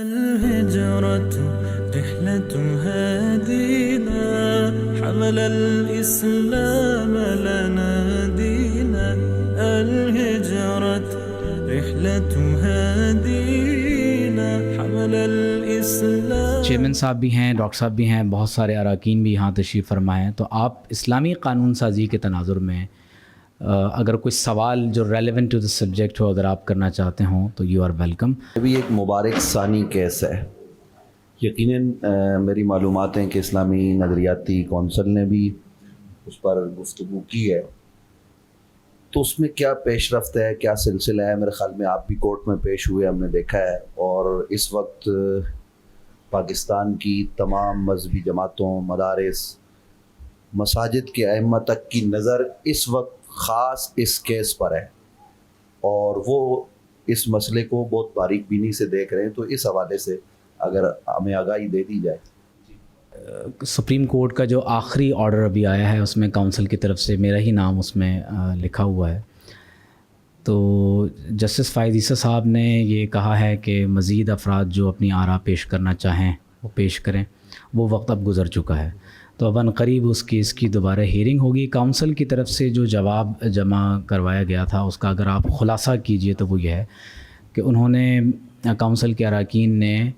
الهجرة رحلة هادينا حمل الإسلام لنا دينا الهجرة رحلة هادينا حمل الإسلام. چیئرمین صاحب بھی ہیں، ڈاکٹر صاحب بھی ہیں، بہت سارے اراکین بھی یہاں تشریف فرما ہیں. تو آپ اسلامی قانون سازی کے تناظر میں اگر کوئی سوال جو ریلیونٹ ٹو دا سبجیکٹ ہو اگر آپ کرنا چاہتے ہوں تو یو آر ویلکم. ابھی ایک مبارک ثانی کیس ہے. یقیناً میری معلومات ہیں کہ اسلامی نظریاتی کونسل نے بھی اس پر گفتگو کی ہے. تو اس میں کیا پیش رفت ہے، کیا سلسلہ ہے؟ میرے خیال میں آپ بھی کورٹ میں پیش ہوئے، ہم نے دیکھا ہے. اور اس وقت پاکستان کی تمام مذہبی جماعتوں، مدارس، مساجد کے ائمہ تک کی نظر اس وقت خاص اس کیس پر ہے، اور وہ اس مسئلے کو بہت باریک بینی سے دیکھ رہے ہیں. تو اس حوالے سے اگر ہمیں آگاہی دے دی جائے. سپریم کورٹ کا جو آخری آرڈر ابھی آیا ہے اس میں کونسل کی طرف سے میرا ہی نام اس میں لکھا ہوا ہے. تو جسٹس فائز عیسی صاحب نے یہ کہا ہے کہ مزید افراد جو اپنی آراء پیش کرنا چاہیں وہ پیش کریں. وہ وقت اب گزر چکا ہے. تو اب عنقریب اس کیس کی دوبارہ ہیئرنگ ہوگی. کونسل کی طرف سے جو جواب جمع کروایا گیا تھا اس کا اگر آپ خلاصہ کیجئے تو وہ یہ ہے کہ انہوں نے کونسل کے اراکین نے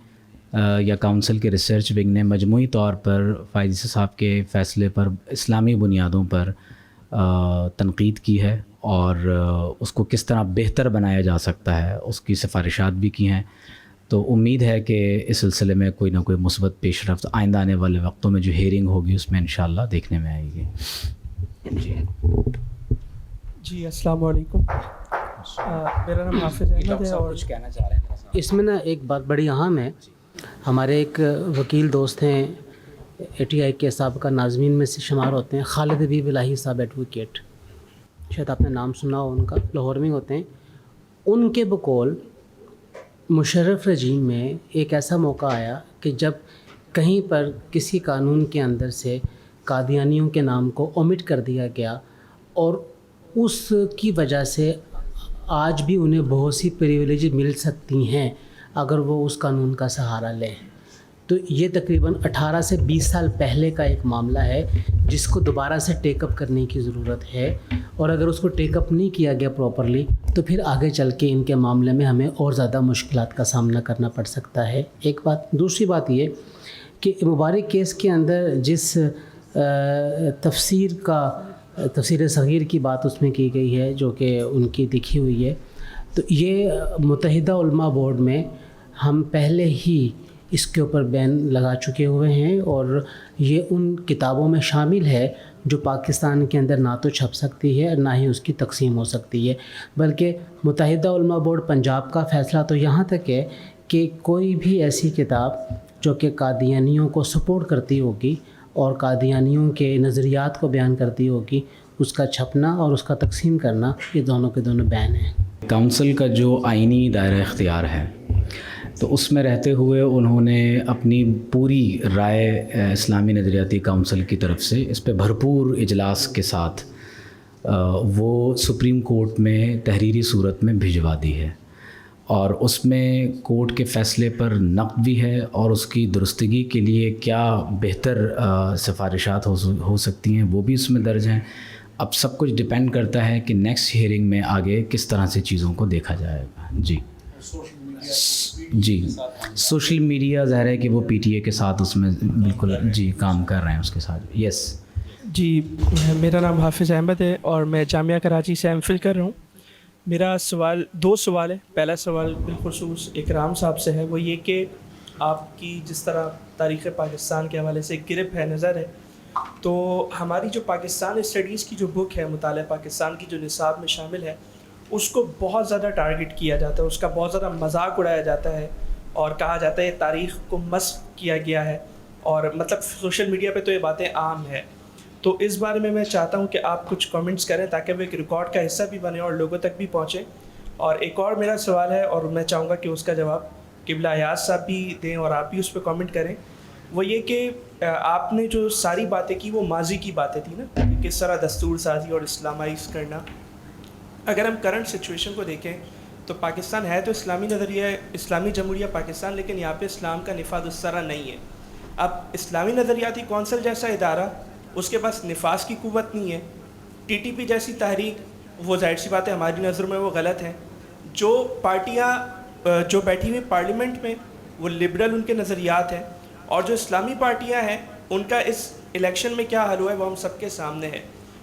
یا کونسل کے ریسرچ ونگ نے مجموعی طور پر فائز عیسی صاحب کے فیصلے پر اسلامی بنیادوں پر تنقید کی ہے اور اس کو کس طرح بہتر بنایا جا سکتا ہے اس کی سفارشات بھی کی ہیں. تو امید ہے کہ اس سلسلے میں کوئی نہ کوئی مثبت پیش رفت آئندہ آنے والے وقتوں میں جو ہیئرنگ ہوگی اس میں انشاءاللہ دیکھنے میں آئے گی. جی السلام علیکم. میرا نام حافظ احمد ہے اور کچھ کہنا چاہ رہے ہیں اس میں نا ایک بات بڑی اہم ہے. ہمارے ایک وکیل دوست ہیں اے ٹی آئی کے سابقہ ناظمین میں سے شمار ہوتے ہیں، خالد حبیب الہی صاحب ایڈوکیٹ، شاید آپ نے نام سنا ہو ان کا، لاہور میں ہوتے ہیں. ان کے بقول مشرف رجیم میں ایک ایسا موقع آیا کہ جب کہیں پر کسی قانون کے اندر سے قادیانیوں کے نام کو اومٹ کر دیا گیا اور اس کی وجہ سے آج بھی انہیں بہت سی پریویلیج مل سکتی ہیں اگر وہ اس قانون کا سہارا لیں. تو یہ تقریباً 18 سے 20 سال پہلے کا ایک معاملہ ہے جس کو دوبارہ سے ٹیک اپ کرنے کی ضرورت ہے. اور اگر اس کو ٹیک اپ نہیں کیا گیا پراپرلی تو پھر آگے چل کے ان کے معاملے میں ہمیں اور زیادہ مشکلات کا سامنا کرنا پڑ سکتا ہے. ایک بات. دوسری بات یہ کہ مبارک کیس کے اندر جس تفسیر صغیر کی بات اس میں کی گئی ہے جو کہ ان کی لکھی ہوئی ہے، تو یہ متحدہ علماء بورڈ میں ہم پہلے ہی اس کے اوپر بین لگا چکے ہوئے ہیں اور یہ ان کتابوں میں شامل ہے جو پاکستان کے اندر نہ تو چھپ سکتی ہے نہ ہی اس کی تقسیم ہو سکتی ہے. بلکہ متحدہ علماء بورڈ پنجاب کا فیصلہ تو یہاں تک ہے کہ کوئی بھی ایسی کتاب جو کہ قادیانیوں کو سپورٹ کرتی ہوگی اور قادیانیوں کے نظریات کو بیان کرتی ہوگی اس کا چھپنا اور اس کا تقسیم کرنا یہ دونوں کے دونوں بین ہیں. کونسل کا جو آئینی دائرہ اختیار ہے تو اس میں رہتے ہوئے انہوں نے اپنی پوری رائے اسلامی نظریاتی کونسل کی طرف سے اس پہ بھرپور اجلاس کے ساتھ وہ سپریم کورٹ میں تحریری صورت میں بھجوا دی ہے. اور اس میں کورٹ کے فیصلے پر نقد بھی ہے اور اس کی درستگی کے لیے کیا بہتر سفارشات ہو سکتی ہیں وہ بھی اس میں درج ہیں. اب سب کچھ ڈپینڈ کرتا ہے کہ نیکسٹ ہیئرنگ میں آگے کس طرح سے چیزوں کو دیکھا جائے گا. جی سوشل میڈیا ظاہر ہے کہ وہ پی ٹی اے کے ساتھ اس میں بالکل جی کام کر رہے ہیں اس کے ساتھ. یس جی میرا نام حافظ احمد ہے اور میں جامعہ کراچی سے ایم فل کر رہا ہوں. میرا دو سوال ہے. پہلا سوال بالخصوص اکرام صاحب سے ہے، وہ یہ کہ آپ کی جس طرح تاریخ پاکستان کے حوالے سے گرپ ہے، نظر ہے، تو ہماری جو پاکستان اسٹڈیز کی جو بک ہے مطالعہ پاکستان کی جو نصاب میں شامل ہے اس کو بہت زیادہ ٹارگٹ کیا جاتا ہے، اس کا بہت زیادہ مذاق اڑایا جاتا ہے اور کہا جاتا ہے تاریخ کو مسخ کیا گیا ہے اور مطلب سوشل میڈیا پہ تو یہ باتیں عام ہے. تو اس بارے میں چاہتا ہوں کہ آپ کچھ کامنٹس کریں تاکہ وہ ایک ریکارڈ کا حصہ بھی بنے اور لوگوں تک بھی پہنچے. اور ایک اور میرا سوال ہے اور میں چاہوں گا کہ اس کا جواب قبلہ ایاز صاحب بھی دیں اور آپ بھی اس پہ کامنٹ کریں. وہ یہ کہ آپ نے جو ساری باتیں کی وہ ماضی کی باتیں تھیں نا، کہ کس طرح دستور سازی اور اسلامائز کرنا. اگر ہم کرنٹ سچویشن کو دیکھیں تو پاکستان ہے تو اسلامی نظریہ اسلامی جمہوریہ پاکستان، لیکن یہاں پہ اسلام کا نفاذ اس طرح نہیں ہے. اب اسلامی نظریاتی کونسل جیسا ادارہ، اس کے پاس نفاذ کی قوت نہیں ہے. ٹی ٹی پی جیسی تحریک، وہ ظاہر سی بات ہے ہماری نظر میں وہ غلط ہے. جو پارٹیاں جو بیٹھی ہوئی پارلیمنٹ میں وہ لبرل ان کے نظریات ہیں، اور جو اسلامی پارٹیاں ہیں ان کا اس الیکشن میں کیا حل ہوا ہے وہ ہم سب کے سامنے ہے.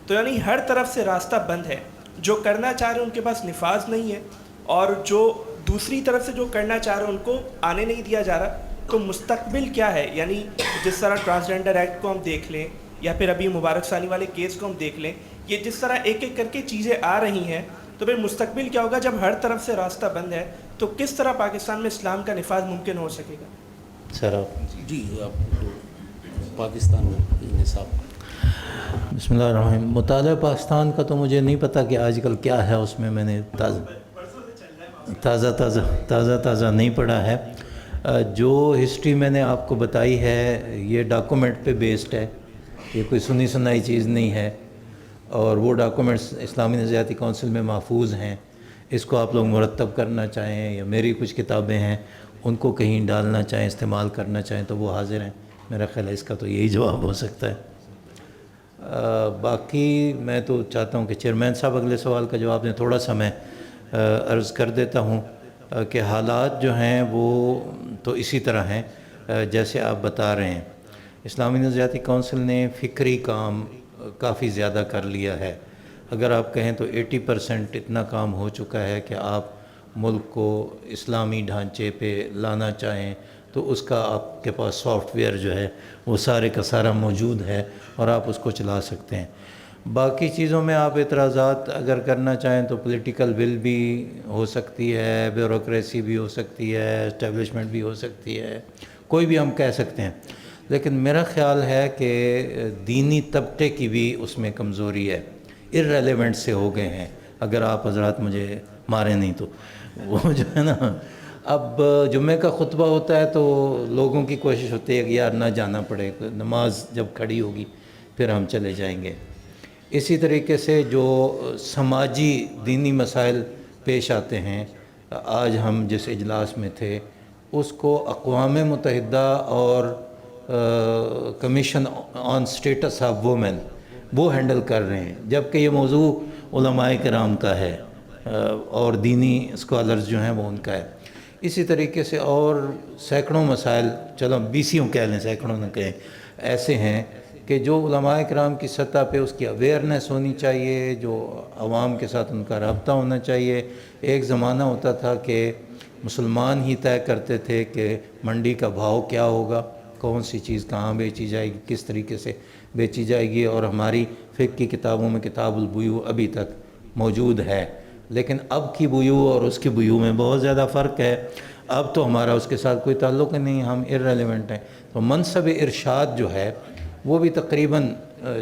تو یعنی ہر طرف سے راستہ بند ہے. جو کرنا چاہ رہے ہیں ان کے پاس نفاذ نہیں ہے، اور جو دوسری طرف سے جو کرنا چاہ رہے ہیں ان کو آنے نہیں دیا جا رہا. تو مستقبل کیا ہے؟ یعنی جس طرح ٹرانسجینڈر ایکٹ کو ہم دیکھ لیں، یا پھر ابھی مبارک ثانی والے کیس کو ہم دیکھ لیں، یہ جس طرح ایک ایک کر کے چیزیں آ رہی ہیں، تو پھر مستقبل کیا ہوگا جب ہر طرف سے راستہ بند ہے؟ تو کس طرح پاکستان میں اسلام کا نفاذ ممکن ہو سکے گا؟ سر آپ جی آپ پاکستان میں نصاب. بسم اللہ الرحمن الرحیم. مطالعہ پاکستان کا تو مجھے نہیں پتہ کہ آج کل کیا ہے اس میں نے تازہ نہیں پڑھا ہے. جو ہسٹری میں نے آپ کو بتائی ہے یہ ڈاکومنٹ پہ بیسڈ ہے، یہ کوئی سنی سنائی چیز نہیں ہے، اور وہ ڈاکومنٹس اسلامی نظریاتی کونسل میں محفوظ ہیں. اس کو آپ لوگ مرتب کرنا چاہیں یا میری کچھ کتابیں ہیں ان کو کہیں ڈالنا چاہیں، استعمال کرنا چاہیں تو وہ حاضر ہیں. میرا خیال ہے اس کا تو یہی جواب ہو سکتا ہے. باقی میں تو چاہتا ہوں کہ چیئرمین صاحب اگلے سوال کا جواب دیں. تھوڑا سا میں عرض کر دیتا ہوں کہ حالات جو ہیں وہ تو اسی طرح ہیں جیسے آپ بتا رہے ہیں. اسلامی نظریاتی کونسل نے فکری کام کافی زیادہ کر لیا ہے. اگر آپ کہیں تو 80% اتنا کام ہو چکا ہے کہ آپ ملک کو اسلامی ڈھانچے پہ لانا چاہیں تو اس کا آپ کے پاس سافٹ ویئر جو ہے وہ سارے کا سارا موجود ہے اور آپ اس کو چلا سکتے ہیں. باقی چیزوں میں آپ اعتراضات اگر کرنا چاہیں تو پولیٹیکل ول بھی ہو سکتی ہے، بیوروکریسی بھی ہو سکتی ہے، اسٹیبلشمنٹ بھی ہو سکتی ہے، کوئی بھی ہم کہہ سکتے ہیں. لیکن میرا خیال ہے کہ دینی طبقے کی بھی اس میں کمزوری ہے. ارریلیونٹ سے ہو گئے ہیں، اگر آپ حضرات مجھے ماریں نہیں تو. وہ جو ہے نا، اب جمعہ کا خطبہ ہوتا ہے تو لوگوں کی کوشش ہوتی ہے کہ یار نہ جانا پڑے، نماز جب کھڑی ہوگی پھر ہم چلے جائیں گے. اسی طریقے سے جو سماجی دینی مسائل پیش آتے ہیں، آج ہم جس اجلاس میں تھے اس کو اقوام متحدہ اور commission on status of women وہ ہینڈل کر رہے ہیں، جبکہ یہ موضوع علماء کرام کا ہے اور دینی اسکالرز جو ہیں وہ ان کا ہے. اسی طریقے سے اور سینکڑوں مسائل، چلو 20 کہہ لیں، سینکڑوں نہ کہیں، ایسے ہیں کہ جو علماء کرام کی سطح پہ اس کی اویئرنیس ہونی چاہیے، جو عوام کے ساتھ ان کا رابطہ ہونا چاہیے. ایک زمانہ ہوتا تھا کہ مسلمان ہی طے کرتے تھے کہ منڈی کا بھاؤ کیا ہوگا، کون سی چیز کہاں بیچی جائے گی، کس طریقے سے بیچی جائے گی، اور ہماری فقہ کی کتابوں میں کتاب البیوع ابھی تک موجود ہے. لیکن اب کی بیوع اور اس کی بیوع میں بہت زیادہ فرق ہے. اب تو ہمارا اس کے ساتھ کوئی تعلق نہیں، ہم ارریلیونٹ ہیں. تو منصب ارشاد جو ہے وہ بھی تقریباً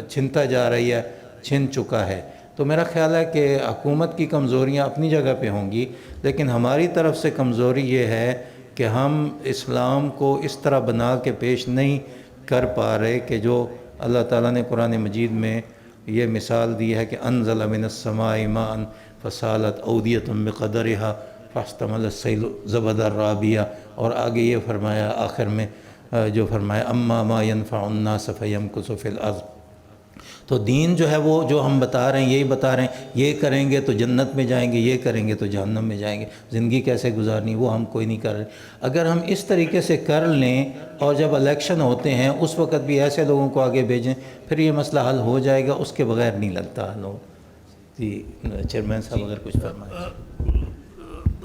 چھنتا جا رہی ہے، چھن چکا ہے. تو میرا خیال ہے کہ حکومت کی کمزوریاں اپنی جگہ پہ ہوں گی، لیکن ہماری طرف سے کمزوری یہ ہے کہ ہم اسلام کو اس طرح بنا کے پیش نہیں کر پا رہے کہ جو اللہ تعالیٰ نے قرآن مجید میں یہ مثال دی ہے کہ انزل من السماء ماء فسالت اودیۃ بقدرها فاحتمل السیل زبدا رابیہ، اور آگے یہ فرمایا آخر میں جو فرمایا اما ما ينفع الناس فيمكث في الارض. تو دین جو ہے وہ جو ہم بتا رہے ہیں، یہی بتا رہے ہیں، یہ کریں گے تو جنت میں جائیں گے، یہ کریں گے تو جہنم میں جائیں گے، زندگی کیسے گزارنی وہ ہم کوئی نہیں کر رہے. اگر ہم اس طریقے سے کر لیں اور جب الیکشن ہوتے ہیں اس وقت بھی ایسے لوگوں کو آگے بھیجیں، پھر یہ مسئلہ حل ہو جائے گا، اس کے بغیر نہیں لگتا حل ہو. جی چیئرمین صاحب اگر کچھ فرمائیں.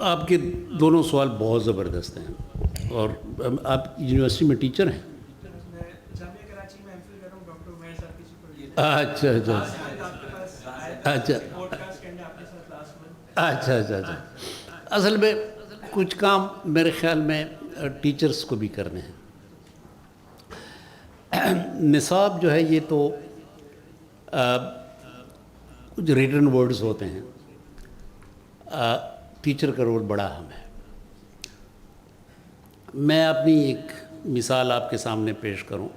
آپ کے دونوں سوال بہت زبردست ہیں، اور آپ یونیورسٹی میں ٹیچر ہیں؟ جامعہ کراچی میں ایم فل کر رہا ہوں، ڈاکٹر عمیر صاحب کی سپرویژن. اچھا اچھا اچھا اچھا. اصل میں کچھ کام میرے خیال میں ٹیچرز کو بھی کرنے ہیں. نصاب جو ہے یہ تو کچھ ریٹن ورڈز ہوتے ہیں. ٹیچر کا رول بڑا اہم ہے. میں اپنی ایک مثال آپ کے سامنے پیش کروں،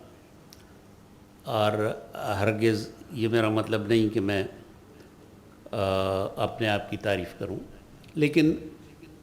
اور ہرگز یہ میرا مطلب نہیں کہ میں اپنے آپ کی تعریف کروں، لیکن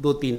2-3।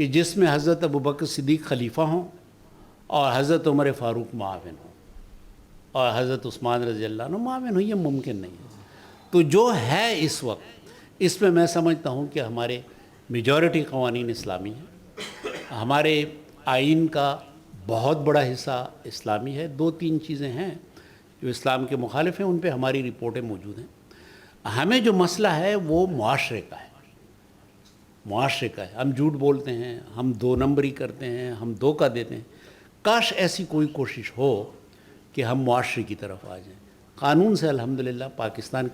کہ جس میں حضرت ابوبکر صدیق خلیفہ ہوں اور حضرت عمر فاروق معاون ہوں اور حضرت عثمان رضی اللہ عنہ معاون ہوں، یہ ممکن نہیں ہے۔ تو جو ہے اس وقت، اس میں سمجھتا ہوں کہ ہمارے میجورٹی قوانین اسلامی ہیں، ہمارے آئین کا بہت بڑا حصہ اسلامی ہے۔ 2-3 چیزیں ہیں جو اسلام کے مخالف ہیں، ان پہ ہماری رپورٹیں موجود ہیں۔ ہمیں جو مسئلہ ہے وہ معاشرے کا ہے، معاشرے کا ہے۔ ہم جھوٹ بولتے ہیں، ہم 2 نمبری کرتے ہیں، ہم دھوکہ دیتے ہیں۔ کاش ایسی کوئی کوشش ہو کہ ہم معاشرے کی طرف آ جائیں۔ قانون سے الحمدللہ پاکستان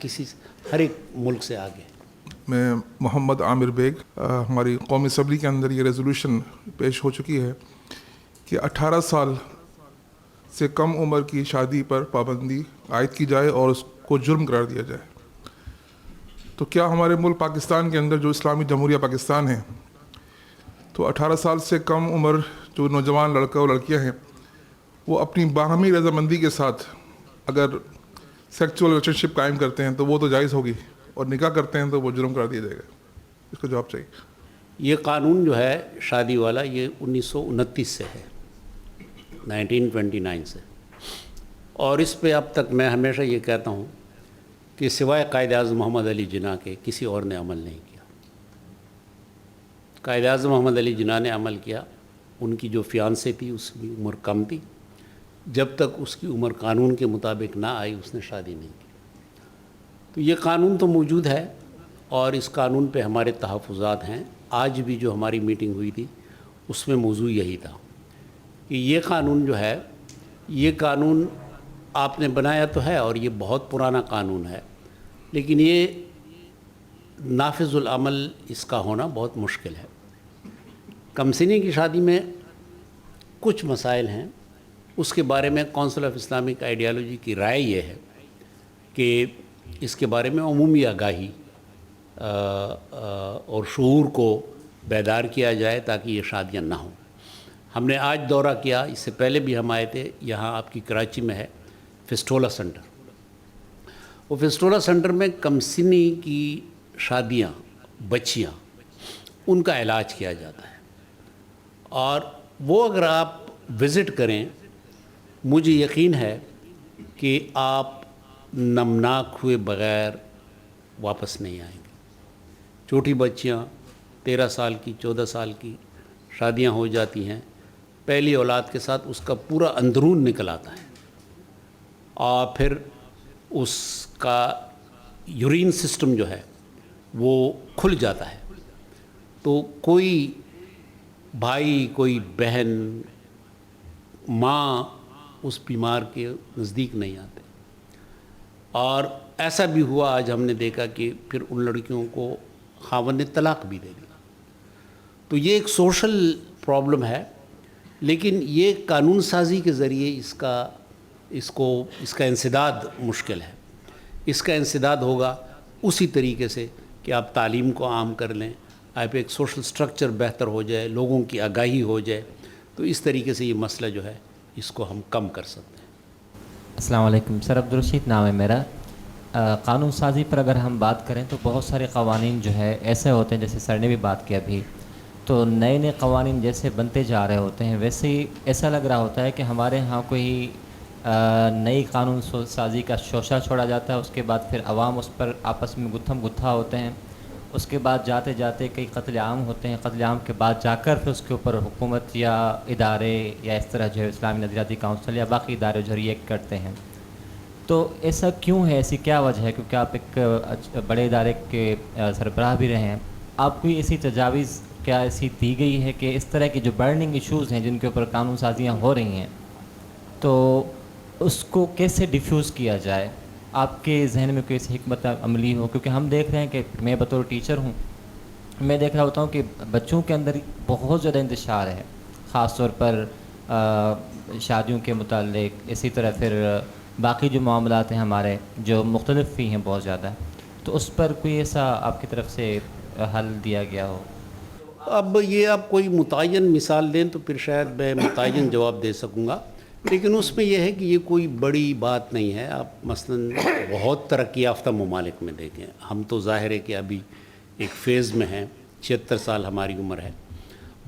ہر ایک ملک سے آگے ہے۔ میں محمد عامر بیگ، ہماری قومی اسمبلی کے اندر یہ ریزولوشن پیش ہو چکی ہے کہ 18 سال سے کم عمر کی شادی پر پابندی عائد کی جائے اور اس کو جرم قرار دیا جائے۔ تو کیا ہمارے ملک پاکستان کے اندر جو اسلامی جمہوریہ پاکستان ہے، تو 18 سال سے کم عمر جو نوجوان لڑکا اور لڑکیاں ہیں، وہ اپنی باہمی رضامندی کے ساتھ اگر سیکچول ریلیشن شپ قائم کرتے ہیں تو وہ تو جائز ہوگی، اور نکاح کرتے ہیں تو وہ جرم قرار دیا جائے گا؟ اس کا جواب چاہیے۔ یہ قانون جو ہے شادی والا، یہ 1929 سے ہے، 1929 سے، اور اس پہ اب تک میں ہمیشہ یہ کہتا ہوں کہ سوائے قائد اعظم محمد علی جناح کے کسی اور نے عمل نہیں کیا۔ قائد اعظم محمد علی جناح نے عمل کیا، ان کی جو فیانسے تھی اس کی عمر کم تھی، جب تک اس کی عمر قانون کے مطابق نہ آئی اس نے شادی نہیں کی۔ تو یہ قانون تو موجود ہے اور اس قانون پہ ہمارے تحفظات ہیں۔ آج بھی جو ہماری میٹنگ ہوئی تھی اس میں موضوع یہی تھا کہ یہ قانون جو ہے، یہ قانون آپ نے بنایا تو ہے اور یہ بہت پرانا قانون ہے، لیکن یہ نافذ العمل اس کا ہونا بہت مشکل ہے۔ کم سنی کی شادی میں کچھ مسائل ہیں، اس کے بارے میں کونسل آف اسلامک آئیڈیالوجی کی رائے یہ ہے کہ اس کے بارے میں عمومی آگاہی اور شعور کو بیدار کیا جائے تاکہ یہ شادیاں نہ ہوں۔ ہم نے آج دورہ کیا، اس سے پہلے بھی ہم آئے تھے، یہاں آپ کی کراچی میں ہے فسٹولا سنٹر۔ وہ فسٹولا سنٹر میں کم سنی کی شادیاں، بچیاں، ان کا علاج کیا جاتا ہے، اور وہ اگر آپ وزٹ کریں مجھے یقین ہے کہ آپ نمناک ہوئے بغیر واپس نہیں آئیں گے۔ چھوٹی بچیاں 13 سال کی، 14 سال کی شادیاں ہو جاتی ہیں، پہلی اولاد کے ساتھ اس کا پورا اندرون نکل آتا ہے، اور پھر اس کا یورین سسٹم جو ہے وہ کھل جاتا ہے، تو کوئی بھائی، کوئی بہن، ماں اس بیمار کے نزدیک نہیں آتے۔ اور ایسا بھی ہوا، آج ہم نے دیکھا کہ پھر ان لڑکیوں کو خاوند نے طلاق بھی دے دی۔ تو یہ ایک سوشل پرابلم ہے، لیکن یہ قانون سازی کے ذریعے اس کا انسداد مشکل ہے۔ اس کا انسداد ہوگا اسی طریقے سے کہ آپ تعلیم کو عام کر لیں، آپ ایک سوشل سٹرکچر بہتر ہو جائے، لوگوں کی آگاہی ہو جائے، تو اس طریقے سے یہ مسئلہ جو ہے اس کو ہم کم کر سکتے ہیں۔ السلام علیکم سر، عبدالرشید نام ہے میرا۔ قانون سازی پر اگر ہم بات کریں تو بہت سارے قوانین جو ہے ایسے ہوتے ہیں، جیسے سر نے بھی بات کیا ابھی، تو نئے نئے قوانین جیسے بنتے جا رہے ہوتے ہیں، ویسے ہی ایسا لگ رہا ہوتا ہے کہ ہمارے ہاں کوئی نئی قانون سازی کا شوشہ چھوڑا جاتا ہے، اس کے بعد پھر عوام اس پر آپس میں گتھم گتھا ہوتے ہیں، اس کے بعد جاتے جاتے کئی قتل عام ہوتے ہیں، قتل عام کے بعد جا کر پھر اس کے اوپر حکومت یا ادارے یا اس طرح جو ہے اسلامی نظریاتی کونسل یا باقی ادارے جو ریئیکٹ کرتے ہیں۔ تو ایسا کیوں ہے، ایسی کیا وجہ ہے؟ کیونکہ آپ ایک بڑے ادارے کے سربراہ بھی رہے ہیں، آپ کو ایسی تجاویز کیا ایسی دی گئی ہے کہ اس طرح کی جو برننگ ایشوز ہیں جن کے اوپر قانون سازیاں ہو رہی ہیں، تو اس کو کیسے ڈیفیوز کیا جائے؟ آپ کے ذہن میں کوئی ایسی حکمت عملی ہو؟ کیونکہ ہم دیکھ رہے ہیں کہ میں بطور ٹیچر ہوں، میں دیکھ رہا ہوتا ہوں کہ بچوں کے اندر بہت زیادہ انتشار ہے، خاص طور پر شادیوں کے متعلق، اسی طرح پھر باقی جو معاملات ہیں ہمارے جو مختلف بھی ہیں بہت زیادہ، تو اس پر کوئی ایسا آپ کی طرف سے حل دیا گیا ہو؟ اب یہ آپ کوئی متعین مثال دیں تو پھر شاید میں متعین جواب دے سکوں گا، لیکن اس میں یہ ہے کہ یہ کوئی بڑی بات نہیں ہے۔ آپ مثلا بہت ترقی یافتہ ممالک میں دیکھیں، ہم تو ظاہر ہے کہ ابھی ایک فیز میں ہیں، 76 سال ہماری عمر ہے،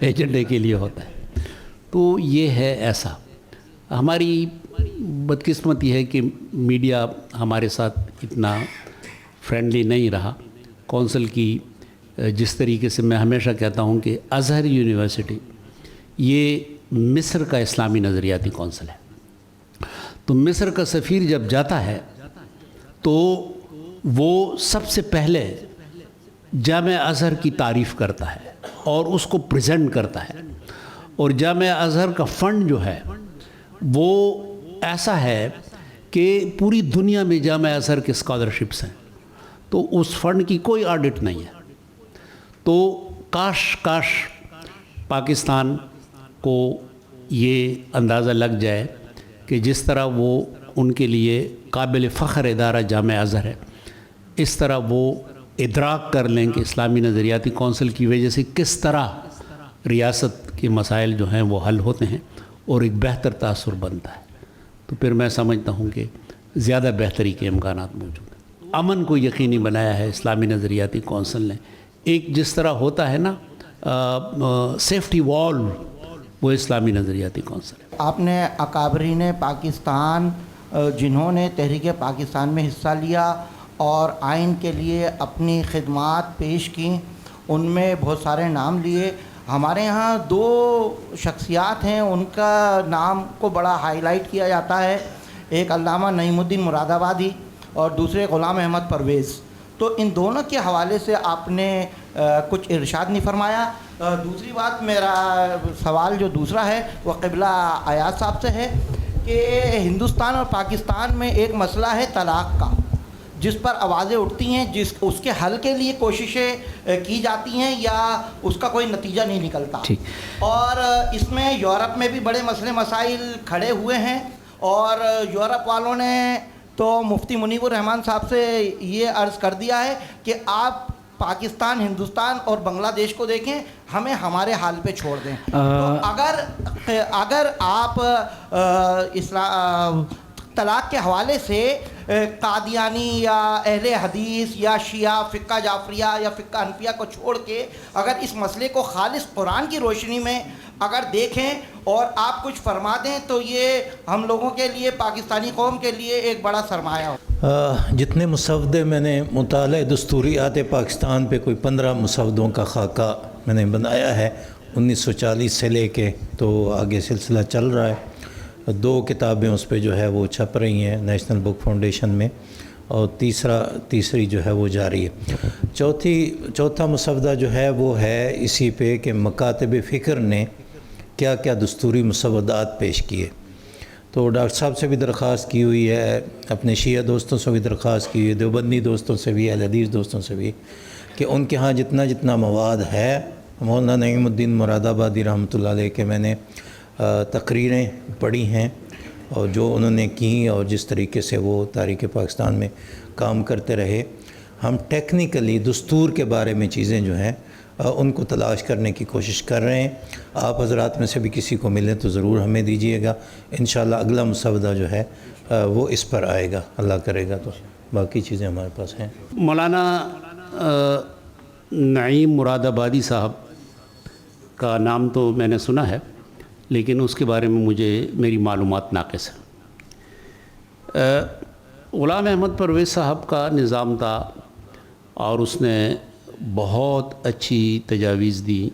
ایجنڈے کے لیے ہوتا ہے. تو یہ ہے ایسا. ہماری بدقسمتی ہے کہ میڈیا ہمارے ساتھ اتنا فرینڈلی نہیں رہا. کونسل کی جس طریقے سے میں ہمیشہ کہتا ہوں کہ ازہر یونیورسٹی یہ مصر کا اسلامی نظریاتی کونسل ہے. تو مصر کا سفیر جب جاتا ہے تو وہ سب سے پہلے جامعہ ازہر کی تعریف کرتا ہے اور اس کو پریزنٹ کرتا ہے. اور جامعہ ازہر کا فنڈ جو ہے وہ ایسا ہے کہ پوری دنیا میں جامعہ ازہر کے اسکالرشپس ہیں, تو اس فنڈ کی کوئی آڈٹ نہیں ہے. تو کاش پاکستان کو یہ اندازہ لگ جائے کہ جس طرح وہ ان کے لیے قابل فخر ادارہ جامعہ ازہر ہے, اس طرح وہ ادراک کر لیں کہ اسلامی نظریاتی کونسل کی وجہ سے کس طرح ریاست کے مسائل جو ہیں وہ حل ہوتے ہیں اور ایک بہتر تاثر بنتا ہے. تو پھر میں سمجھتا ہوں کہ زیادہ بہتری کے امکانات موجود ہیں. امن کو یقینی بنایا ہے اسلامی نظریاتی کونسل نے. ایک جس طرح ہوتا ہے نا سیفٹی وال, وہ اسلامی نظریاتی کونسل ہے. آپ نے اکابرین پاکستان جنہوں نے تحریک پاکستان میں حصہ لیا اور آئین کے لیے اپنی خدمات پیش کیں, ان میں بہت سارے نام لیے. ہمارے ہاں 2 شخصیات ہیں, ان کا نام کو بڑا ہائی لائٹ کیا جاتا ہے. ایک علامہ نعیم الدین مراد آبادی اور دوسرے غلام احمد پرویز. تو ان دونوں کے حوالے سے آپ نے کچھ ارشاد نہیں فرمایا. دوسری بات, میرا سوال جو دوسرا ہے وہ قبلہ ایاز صاحب سے ہے کہ ہندوستان اور پاکستان میں ایک مسئلہ ہے طلاق کا, جس پر آوازیں اٹھتی ہیں, اس کے حل کے لیے کوششیں کی جاتی ہیں یا اس کا کوئی نتیجہ نہیں نکلتا. اور اس میں یورپ میں بھی بڑے مسئلے مسائل کھڑے ہوئے ہیں, اور یورپ والوں نے تو مفتی منیب الرحمان صاحب سے یہ عرض کر دیا ہے کہ آپ پاکستان, ہندوستان اور بنگلہ دیش کو دیکھیں, ہمیں ہمارے حال پہ چھوڑ دیں. تو اگر آپ طلاق کے حوالے سے قادیانی یا اہل حدیث یا شیعہ فقہ جعفریہ یا فقہ حنفیہ کو چھوڑ کے اگر اس مسئلے کو خالص قرآن کی روشنی میں اگر دیکھیں اور آپ کچھ فرما دیں تو یہ ہم لوگوں کے لیے, پاکستانی قوم کے لیے ایک بڑا سرمایہ ہو. جتنے مسودے میں نے مطالعہ دستوریات پاکستان پہ کوئی 15 مسودوں کا خاکہ میں نے بنایا ہے 1940 سے لے کے, تو آگے سلسلہ چل رہا ہے. 2 کتابیں اس پہ جو ہے وہ چھپ رہی ہیں نیشنل بک فاؤنڈیشن میں, اور تیسری جو ہے وہ جاری ہے. چوتھا مسودہ جو ہے وہ ہے اسی پہ کہ مکاتب فکر نے کیا کیا دستوری مسودات پیش کیے. تو ڈاکٹر صاحب سے بھی درخواست کی ہوئی ہے, اپنے شیعہ دوستوں سے بھی درخواست کی ہوئی ہے, دیوبندی دوستوں سے بھی, اہل حدیث دوستوں سے بھی, کہ ان کے ہاں جتنا مواد ہے. مولانا نعیم الدین مراد آبادی رحمۃ اللہ علیہ کے میں نے تقریریں پڑھی ہیں اور جو انہوں نے کی اور جس طریقے سے وہ تاریخ پاکستان میں کام کرتے رہے. ہم ٹیکنیکلی دستور کے بارے میں چیزیں جو ہیں ان کو تلاش کرنے کی کوشش کر رہے ہیں. آپ حضرات میں سے بھی کسی کو ملے تو ضرور ہمیں دیجیے گا. انشاءاللہ اگلا مسودہ جو ہے وہ اس پر آئے گا, اللہ کرے گا تو باقی چیزیں ہمارے پاس ہیں. مولانا نعیم مراد آبادی صاحب کا نام تو میں نے سنا ہے, لیکن اس کے بارے میں میری معلومات ناقص ہیں. غلام احمد پرویز صاحب کا نظام تھا اور اس نے بہت اچھی تجاویز دی,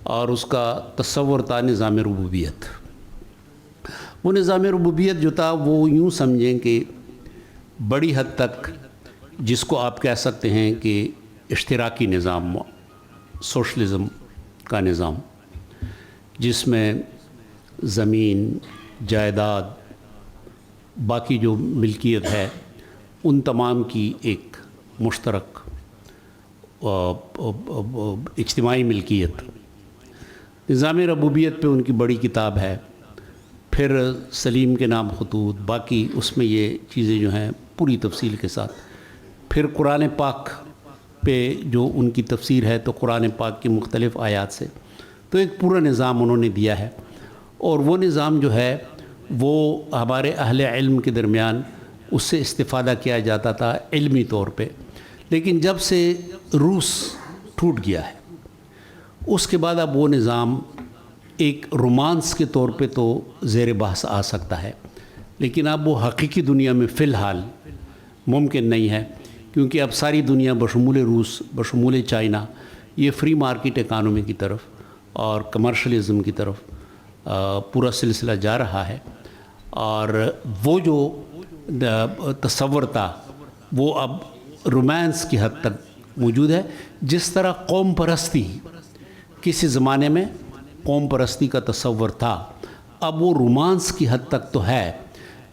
اور اس کا تصور تھا نظام ربوبیت. وہ نظام ربوبیت جو تھا وہ یوں سمجھیں کہ بڑی حد تک جس کو آپ کہہ سکتے ہیں کہ اشتراکی نظام, سوشلزم کا نظام, جس میں زمین, جائیداد, باقی جو ملکیت ہے ان تمام کی ایک مشترک اجتماعی ملکیت. نظام ربوبیت پہ ان کی بڑی کتاب ہے. پھر سلیم کے نام خطوط, باقی اس میں یہ چیزیں جو ہیں پوری تفصیل کے ساتھ. پھر قرآن پاک پہ جو ان کی تفسیر ہے تو قرآن پاک کی مختلف آیات سے, تو ایک پورا نظام انہوں نے دیا ہے. اور وہ نظام جو ہے وہ ہمارے اہل علم کے درمیان اس سے استفادہ کیا جاتا تھا علمی طور پہ. لیکن جب سے روس ٹوٹ گیا ہے, اس کے بعد اب وہ نظام ایک رومانس کے طور پہ تو زیر بحث آ سکتا ہے، لیکن اب وہ حقیقی دنیا میں فی الحال ممکن نہیں ہے، کیونکہ اب ساری دنیا بشمول روس، بشمول چائنا، یہ فری مارکیٹ اکانومی کی طرف اور کمرشلزم کی طرف پورا سلسلہ جا رہا ہے، اور وہ جو تصور تھا وہ اب رومانس کی حد تک موجود ہے. جس طرح قوم پرستی کسی زمانے میں قوم پرستی کا تصور تھا، اب وہ رومانس کی حد تک تو ہے،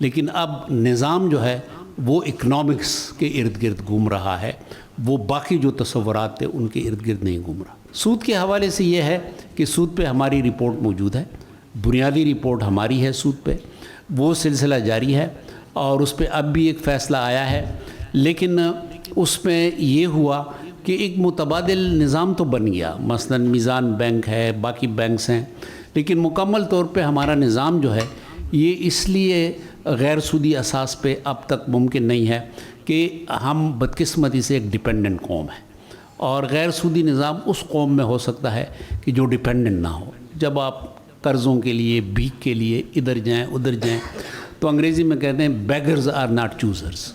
لیکن اب نظام جو ہے وہ اکنامکس کے ارد گرد گھوم رہا ہے، وہ باقی جو تصورات تھے ان کے ارد گرد نہیں گھوم رہا. سود کے حوالے سے یہ ہے کہ سود پہ ہماری رپورٹ موجود ہے، بنیادی رپورٹ ہماری ہے سود پہ، وہ سلسلہ جاری ہے، اور اس پہ اب بھی ایک فیصلہ آیا ہے، لیکن اس میں یہ ہوا کہ ایک متبادل نظام تو بن گیا، مثلا میزان بینک ہے، باقی بینکس ہیں، لیکن مکمل طور پہ ہمارا نظام جو ہے یہ اس لیے غیر سودی اساس پہ اب تک ممکن نہیں ہے کہ ہم بدقسمتی سے ایک ڈیپینڈنٹ قوم ہے، اور غیر سودی نظام اس قوم میں ہو سکتا ہے کہ جو ڈیپینڈنٹ نہ ہو. جب آپ قرضوں کے لیے، بھیک کے لیے ادھر جائیں ادھر جائیں، تو انگریزی میں کہتے ہیں بیگرز آر ناٹ چوزرز.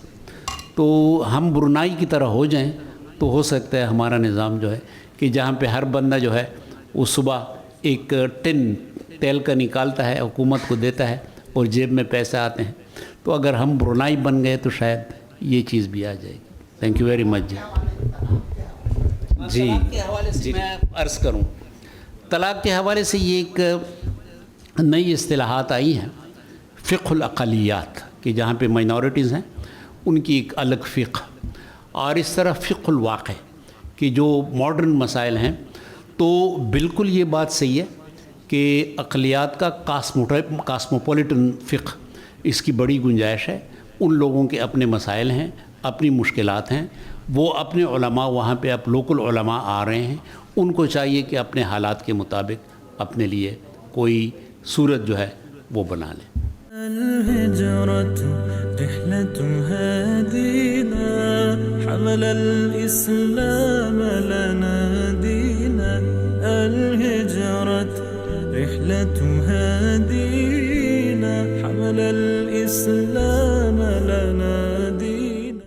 تو ہم برونائی کی طرح ہو جائیں تو ہو سکتا ہے ہمارا نظام جو ہے کہ جہاں پہ ہر بندہ جو ہے وہ صبح ایک ٹن تیل کا نکالتا ہے، حکومت کو دیتا ہے اور جیب میں پیسے آتے ہیں، تو اگر ہم برونائی بن گئے تو شاید یہ چیز بھی آ جائے گی. Thank you very much. جی طلاق کے حوالے سے میں عرض کروں، طلاق کے حوالے سے یہ ایک نئی اصطلاحات آئی ہیں، فقہ الاقلیات، کہ جہاں پہ مائنورٹیز ہیں ان کی ایک الگ فقہ، اور اس طرح فقہ الواقع کہ جو ماڈرن مسائل ہیں. تو بالکل یہ بات صحیح ہے کہ اقلیات کا کاسموپولیٹن فقہ، اس کی بڑی گنجائش ہے. ان لوگوں کے اپنے مسائل ہیں، اپنی مشکلات ہیں، وہ اپنے علماء وہاں پہ اب لوکل علماء آ رہے ہیں، ان کو چاہیے کہ اپنے حالات کے مطابق اپنے لیے کوئی صورت جو ہے وہ بنا لیں. الهجرة رحلة هادينا حمل الإسلام لنا دينا. الهجرة رحلة هادينا حمل الإسلام لنا دينا.